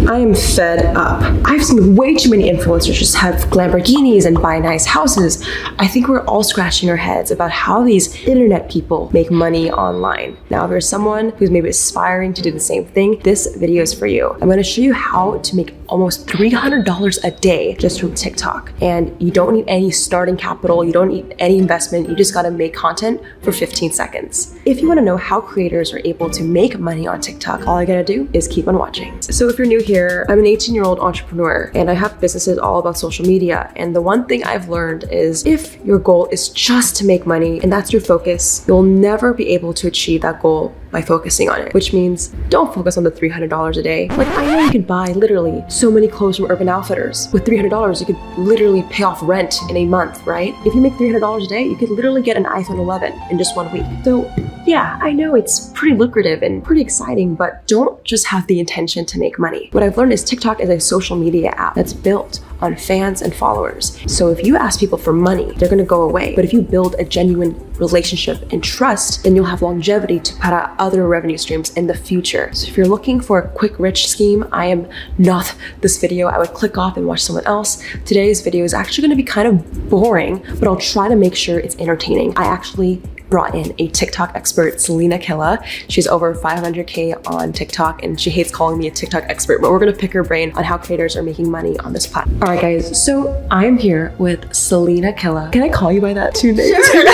I am fed up. I've seen way too many influencers just have Lamborghinis and buy nice houses. I think we're all scratching our heads about how these internet people make money online. Now, if you're someone who's maybe aspiring to do the same thing, this video is for you. I'm gonna show you how to make almost $300 a day just from TikTok. And you don't need any starting capital, you don't need any investment, you just gotta make content for 15 seconds. If you wanna know how creators are able to make money on TikTok, all I gotta do is keep on watching. So if you're new here, I'm an 18-year-old entrepreneur and I have businesses all about social media. And the one thing I've learned is if your goal is just to make money and that's your focus, you'll never be able to achieve that goal by focusing on it, which means don't focus on the $300 a day. Like, I know you could buy literally so many clothes from Urban Outfitters. With $300, you could literally pay off rent in a month, right? If you make $300 a day, you could literally get an iPhone 11 in just 1 week. So yeah, I know it's pretty lucrative and pretty exciting, but don't just have the intention to make money. What I've learned is TikTok is a social media app that's built on fans and followers. So if you ask people for money, they're gonna go away. But if you build a genuine relationship and trust, then you'll have longevity to put out other revenue streams in the future. So if you're looking for a quick rich scheme, I am not this video. I would click off and watch someone else. Today's video is actually gonna be kind of boring, but I'll try to make sure it's entertaining. I actually brought in a TikTok expert, Selena Killa. She's over 500K on TikTok and she hates calling me a TikTok expert, but we're gonna pick her brain on how creators are making money on this platform. All right, guys, so I'm here with Selena Killa. Can I call you by that two names? Sure.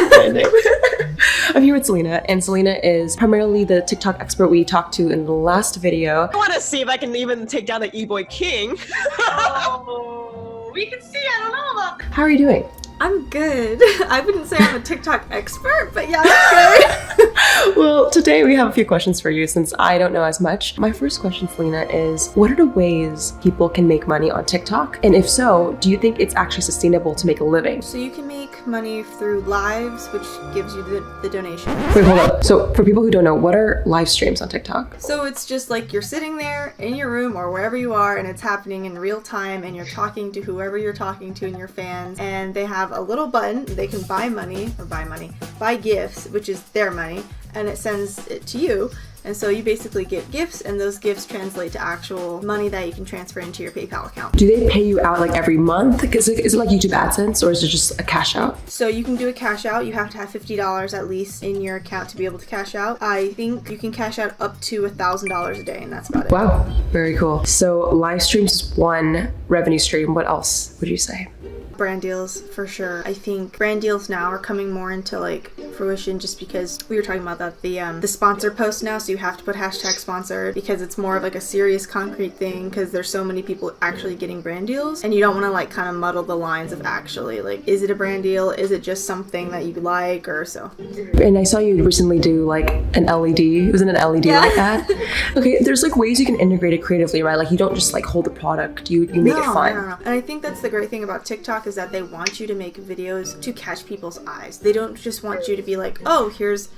I'm here with Selena, and Selena is primarily the TikTok expert we talked to in the last video. I wanna see if I can even take down the e-boy king. Oh, we can see, I don't know about that. How are you doing? I'm good. I wouldn't say I'm a TikTok expert, but yeah, I'm good. Well, today we have a few questions for you since I don't know as much. My first question, Selena, is what are the ways people can make money on TikTok? And if so, do you think it's actually sustainable to make a living? So you can make money through lives, which gives you the donation. Wait, hold up. So for people who don't know, what are live streams on TikTok? So it's just like you're sitting there in your room or wherever you are and it's happening in real time and you're talking to whoever you're talking to and your fans, and they have a little button they can buy gifts, which is their money, and it sends it to you. And so you basically get gifts, and those gifts translate to actual money that you can transfer into your PayPal account. Do they pay you out like every month? Is it like YouTube AdSense, or is it just a cash out? So you can do a cash out. You have to have $50 at least in your account to be able to cash out. I think you can cash out up to $1,000 a day, and that's about it. Wow, very cool. So live streams is one revenue stream. What else would you say? Brand deals, for sure. I think brand deals now are coming more into like fruition just because we were talking about that, the sponsor post now, so you have to put hashtag sponsored because it's more of like a serious concrete thing because there's so many people actually getting brand deals, and you don't want to like kind of muddle the lines of actually like, is it a brand deal, is it just something that you like, or so. And I saw you recently do like an LED. Wasn't an LED like that? Okay, there's like ways you can integrate it creatively, right? Like you don't just like hold the product, you make it fun. No. And I think that's the great thing about TikTok is that they want you to make videos to catch people's eyes. They don't just want you to be like, oh, here's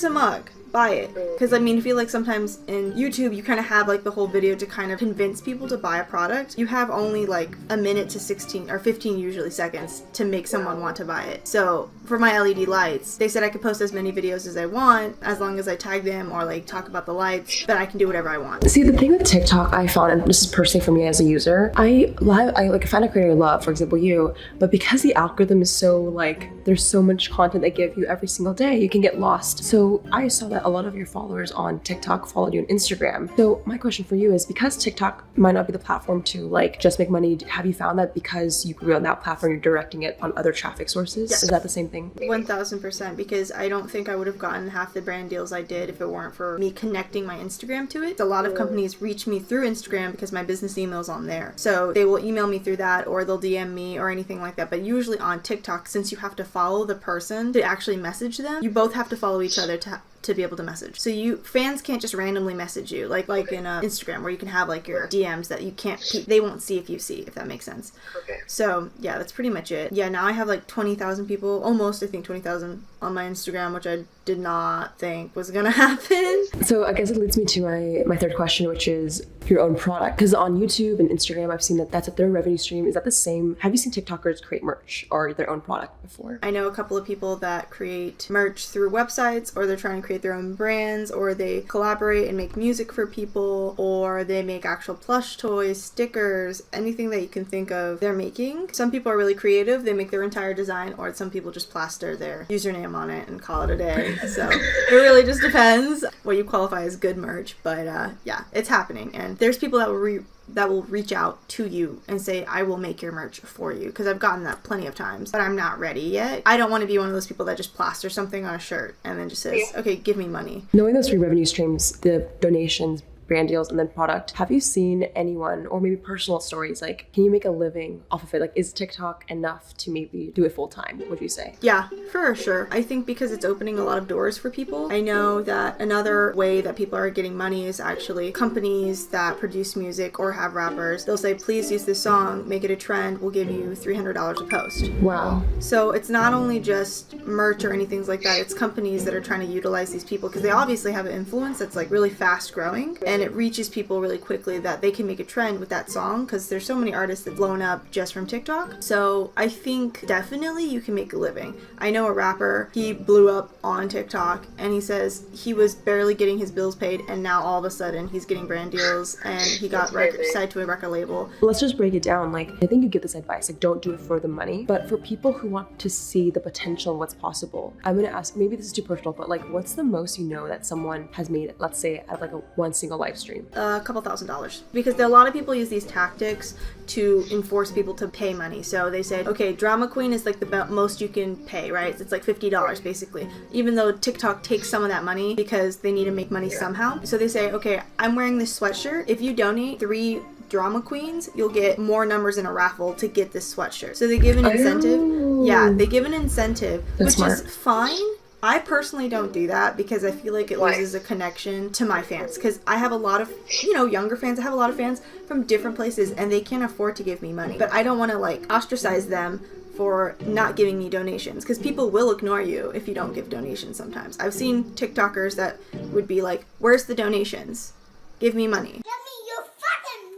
a mug, buy it. Because I mean, I feel like sometimes in YouTube you kind of have like the whole video to kind of convince people to buy a product. You have only like a minute to 16 or 15 usually seconds to make someone want to buy it. So for my LED lights, they said I could post as many videos as I want as long as I tag them or like talk about the lights, but I can do whatever I want. See, the thing with TikTok I found, and this is personally for me as a user, I like find a creator I love, for example you, but because the algorithm is so like, there's so much content they give you every single day, you can get lost. So I saw that a lot of your followers on TikTok followed you on Instagram. So my question for you is, because TikTok might not be the platform to like just make money, have you found that because you grew on that platform, you're directing it on other traffic sources? Yes. Is that the same thing? 1000%, because I don't think I would have gotten half the brand deals I did if it weren't for me connecting my Instagram to it. A lot of companies reach me through Instagram because my business email is on there. So they will email me through that or they'll DM me or anything like that. But usually on TikTok, since you have to follow the person to actually message them, you both have to follow each other to be able to message. So fans can't just randomly message you like in Instagram where you can have like your DMs that you can't, they won't see if you see, if that makes sense. Okay. So yeah, that's pretty much it. Yeah, now I have like 20,000 people, almost I think 20,000 on my Instagram, which I did not think was gonna happen. So I guess it leads me to my third question, which is your own product. Because on YouTube and Instagram, I've seen that that's their revenue stream. Is that the same? Have you seen TikTokers create merch or their own product before? I know a couple of people that create merch through websites, or they're trying to create their own brands, or they collaborate and make music for people, or they make actual plush toys, stickers, anything that you can think of they're making. Some people are really creative. They make their entire design, or some people just plaster their username on it and call it a day. So it really just depends what you qualify as good merch. But yeah, it's happening. And there's people that will reach out to you and say, I will make your merch for you, because I've gotten that plenty of times, but I'm not ready yet. I don't want to be one of those people that just plaster something on a shirt and then just says, okay, give me money. Knowing those three revenue streams, the donations, brand deals, and then product, have you seen anyone, or maybe personal stories, like, can you make a living off of it? Like, is TikTok enough to maybe do it full time, would you say? Yeah, for sure. I think because it's opening a lot of doors for people. I know that another way that people are getting money is actually companies that produce music or have rappers. They'll say, please use this song, make it a trend, we'll give you $300 a post. Wow. So it's not only just merch or anything like that, it's companies that are trying to utilize these people, because they obviously have an influence that's like really fast growing, and it reaches people really quickly that they can make a trend with that song, because there's so many artists that have blown up just from TikTok. So I think definitely you can make a living. I know a rapper, he blew up on TikTok, and he says he was barely getting his bills paid, and now all of a sudden he's getting brand deals, and he got signed to a record label. Let's just break it down. Like, I think you give this advice, like, don't do it for the money, but for people who want to see the potential of what's possible, I'm gonna ask, maybe this is too personal, but like, what's the most you know that someone has made, let's say, out of like one single live stream? A couple $1,000s, because a lot of people use these tactics to enforce people to pay money. So they say, okay, drama queen is like the most you can pay, right? It's like $50 basically, even though TikTok takes some of that money because they need to make money somehow. So they say, okay, I'm wearing this sweatshirt. If you donate 3 drama queens, you'll get more numbers in a raffle to get this sweatshirt. So they give an incentive. Oh. Yeah, they give an incentive, That's which smart. is fine. I personally don't do that because I feel like it loses a connection to my fans, because I have a lot of, younger fans. I have a lot of fans from different places, and they can't afford to give me money. But I don't want to like ostracize them for not giving me donations, because people will ignore you if you don't give donations sometimes. I've seen TikTokers that would be like, where's the donations? Give me money. Give me your fucking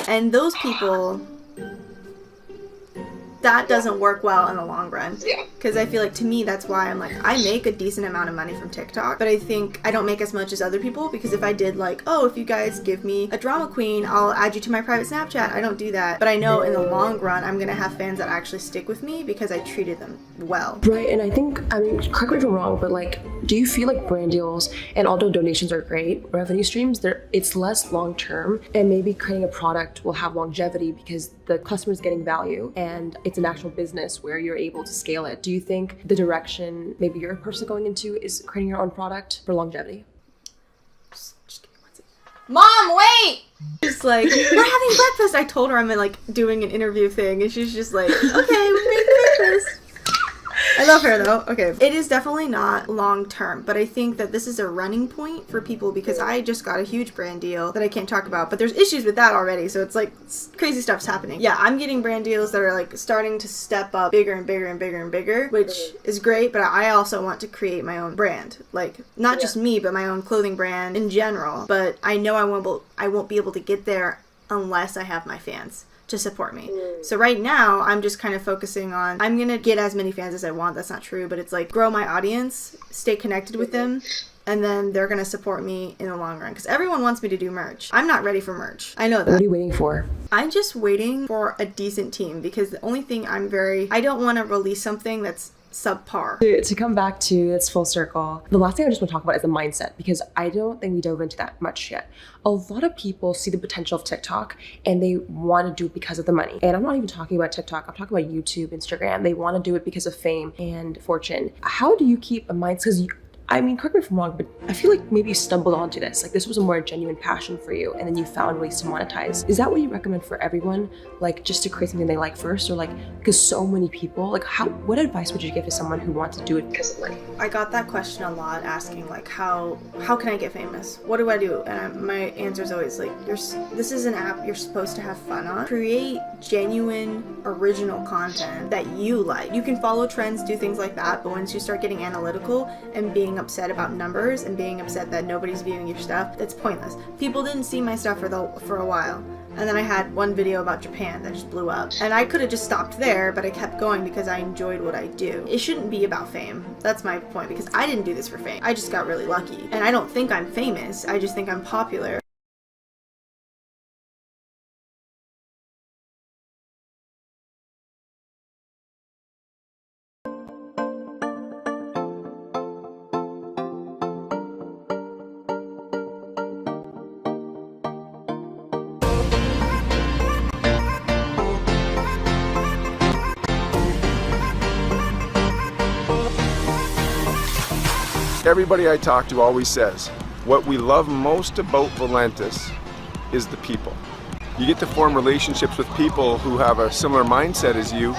money! And those people, that doesn't work well in the long run. Because I feel like, to me, that's why I'm like, I make a decent amount of money from TikTok, but I think I don't make as much as other people, because if I did like, oh, if you guys give me a drama queen, I'll add you to my private Snapchat. I don't do that. But I know in the long run, I'm going to have fans that actually stick with me because I treated them well. Right, and I think, correct me if I'm wrong, but like, do you feel like brand deals, and although donations are great, revenue streams, it's less long-term, and maybe creating a product will have longevity because the customer's getting value, and it's an actual business where you're able to scale it. Do you think the direction maybe you're personally going into is creating your own product for longevity? Just give me 1 second. Mom, wait! Just like, we're having breakfast. I told her I'm like doing an interview thing, and she's just like, okay, we're making breakfast. I love her though. Okay. It is definitely not long term, but I think that this is a running point for people, because I just got a huge brand deal that I can't talk about, but there's issues with that already. So it's like crazy stuff's happening. Yeah, I'm getting brand deals that are like starting to step up bigger and bigger and bigger and bigger, which is great, but I also want to create my own brand. Like, not just me, but my own clothing brand in general. But I know I won't be able to get there unless I have my fans to support me. So right now, I'm just kind of focusing on, I'm gonna get as many fans as I want. That's not true, but it's like grow my audience, stay connected with them, and then they're gonna support me in the long run. Because everyone wants me to do merch. I'm not ready for merch. I know that. What are you waiting for? I'm just waiting for a decent team, because the only thing I don't want to release something that's subpar. To come back to it's full circle, the last thing I just want to talk about is the mindset, because I don't think we dove into that much yet. A lot of people see the potential of TikTok and they want to do it because of the money. And I'm not even talking about TikTok, I'm talking about YouTube, Instagram. They want to do it because of fame and fortune. How do you keep a mindset? Because I mean, correct me if I'm wrong, but I feel like maybe you stumbled onto this. Like this was a more genuine passion for you, and then you found ways to monetize. Is that what you recommend for everyone? Like just to create something they like first, or like because so many people, like what advice would you give to someone who wants to do it because of money? I got that question a lot, asking like how can I get famous? What do I do? And my answer is always like, this is an app you're supposed to have fun on. Create genuine, original content that you like. You can follow trends, do things like that, but once you start getting analytical and being upset about numbers and being upset that nobody's viewing your stuff, that's pointless. People didn't see my stuff for a while. And then I had one video about Japan that just blew up. And I could have just stopped there, but I kept going because I enjoyed what I do. It shouldn't be about fame. That's my point, because I didn't do this for fame. I just got really lucky. And I don't think I'm famous, I just think I'm popular. Everybody I talk to always says, what we love most about Valentis is the people. You get to form relationships with people who have a similar mindset as you,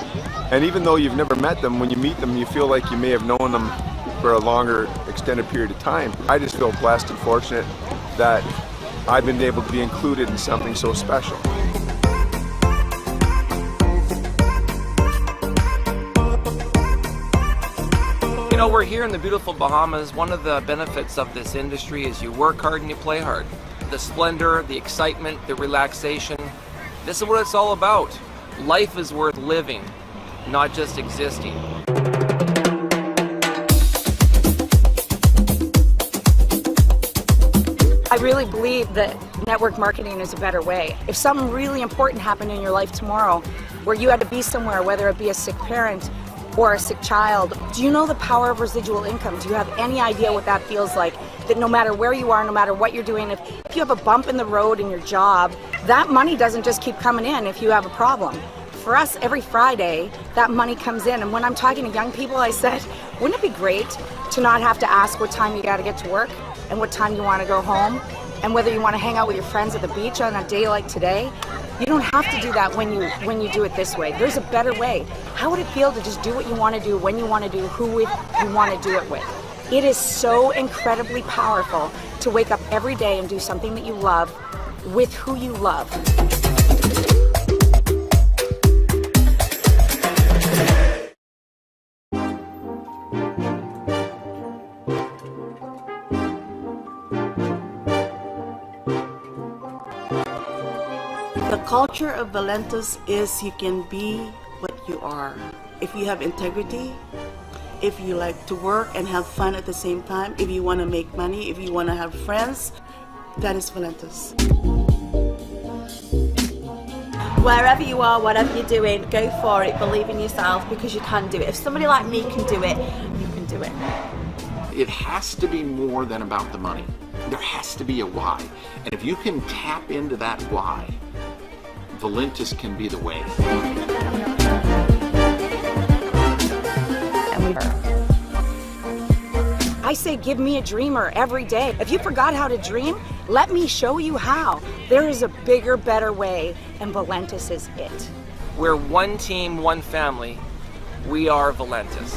and even though you've never met them, when you meet them, you feel like you may have known them for a longer, extended period of time. I just feel blessed and fortunate that I've been able to be included in something so special. You know, we're here in the beautiful Bahamas. One of the benefits of this industry is you work hard and you play hard. The splendor, the excitement, the relaxation, this is what it's all about. Life is worth living, not just existing. I really believe that network marketing is a better way. If something really important happened in your life tomorrow, where you had to be somewhere, whether it be a sick parent or a sick child, do you know the power of residual income? Do you have any idea what that feels like? That no matter where you are, no matter what you're doing, if you have a bump in the road in your job, that money doesn't just keep coming in if you have a problem. For us, every Friday, that money comes in. And when I'm talking to young people, I said, wouldn't it be great to not have to ask what time you got to get to work and what time you want to go home and whether you want to hang out with your friends at the beach on a day like today? You don't have to do that when you do it this way. There's a better way. How would it feel to just do what you want to do, when you want to do, who you want to do it with? It is so incredibly powerful to wake up every day and do something that you love with who you love. The culture of Valentis is you can be what you are. If you have integrity, if you like to work and have fun at the same time, if you want to make money, if you want to have friends, that is Valentis. Wherever you are, whatever you're doing, go for it, believe in yourself, because you can do it. If somebody like me can do it, you can do it. It has to be more than about the money. There has to be a why. And if you can tap into that why, Valentis can be the way. I say give me a dreamer every day. If you forgot how to dream, let me show you how. There is a bigger, better way, and Valentis is it. We're one team, one family. We are Valentis.